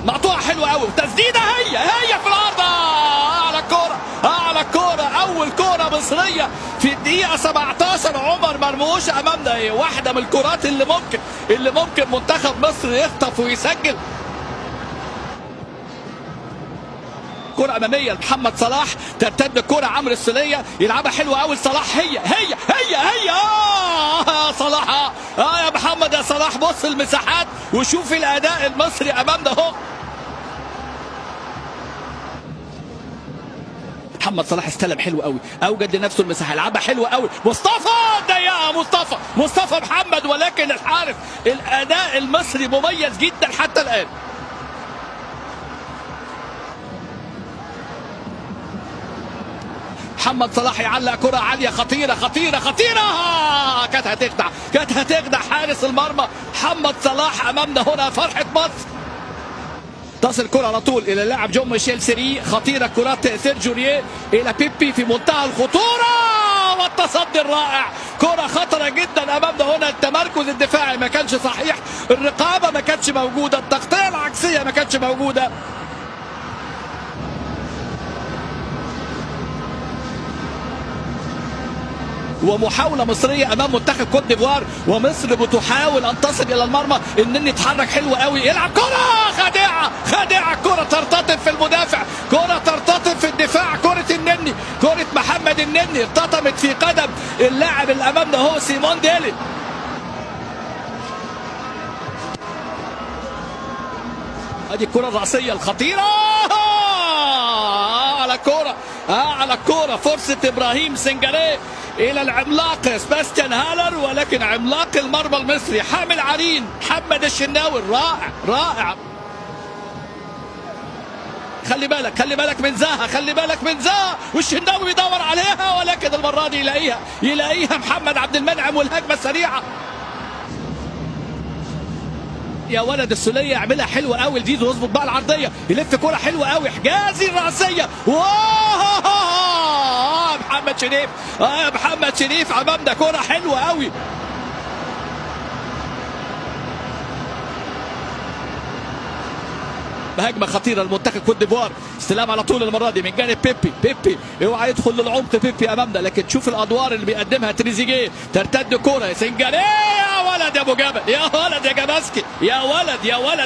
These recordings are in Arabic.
مقطوعه حلوه قوي وتسديده هي في العارضه. اعلى كوره اول كوره مصريه في الدقيقه 17. عمر مرموش امامنا واحده من الكرات اللي ممكن منتخب مصر يخطف ويسجل. كرة أمامية لمحمد صلاح، ترتد الكرة عمرو السولية يلعبها حلوة أوي لصلاح. هي صلاح. يا محمد يا صلاح، بص المساحات وشوف الأداء المصري أمامنا أهو. محمد صلاح استلم حلو قوي، اوجد لنفسه المساحه، يلعبها حلوه قوي. مصطفى ضيقها مصطفى محمد، ولكن الحارس الاداء المصري مميز جدا حتى الان. محمد صلاح يعلق كره عاليه خطيره. كانت هتخدع حارس المرمى. محمد صلاح امامنا هنا فرحه مصر. تصل الكرة على طول الى اللاعب جون ميشيل سيري. خطيره كرات سيرجيو ريه الى بيبي في منتهى الخطوره والتصدي الرائع. كرة خطرة جدا امامنا هنا. التمركز الدفاعي ما كانش صحيح، الرقابة ما كانتش موجودة، التغطية العكسية ما كانتش موجودة. ومحاولة مصرية امام منتخب كوت ديفوار، ومصر بتحاول ان تصل الى المرمى. النني اتحرك حلو قوي، يلعب كرة خادعة كرة ترتطم في المدافع، كرة ترتطم في الدفاع. كرة النني، كرة محمد النني ارتطمت في قدم اللاعب اللي امامنا هو سيمون ديلي. ادي الكرة الرأسية الخطيرة على كرة فرصة ابراهيم سنجاري الى العملاق سباستيان هالر، ولكن عملاق المرمى المصري حامل عرين محمد الشناوي رائع. خلي بالك من زها والشناوي بيدور عليها، ولكن المرة دي يلاقيها محمد عبد المنعم والهجمة السريعة. يا ولد السولية يعملها حلوة قوي لزيزو، يظبط بقى العرضية، يلف كرة حلوة قوي حجازي الرأسية. محمد شريف امامنا كرة حلوة قوي. هجمة خطيرة لمنتخب كوت ديفوار. استلام على طول المرة دي من جانب بيبي اوعى يدخل للعمق بيبي امامنا، لكن شوف الادوار اللي بيقدمها تريزيجيه. ترتد كرة سنجاري، يا ولد يا ابو جبل، يا ولد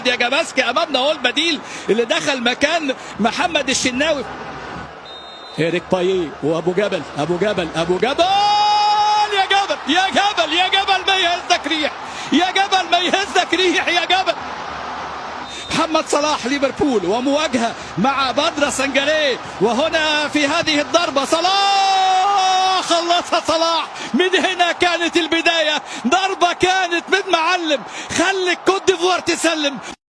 يا جاباسكي امامنا هو البديل اللي دخل مكان محمد الشناوي. إيريك باييه وابو جبل يا جبل ما يهزك ريح يا جبل. محمد صلاح ليفربول ومواجهة مع بدر سنجاري، وهنا في هذه الضربة صلاح خلصها. صلاح من هنا كانت البداية، ضربة كانت من معلم. خلي كوت ديفوار تسلم.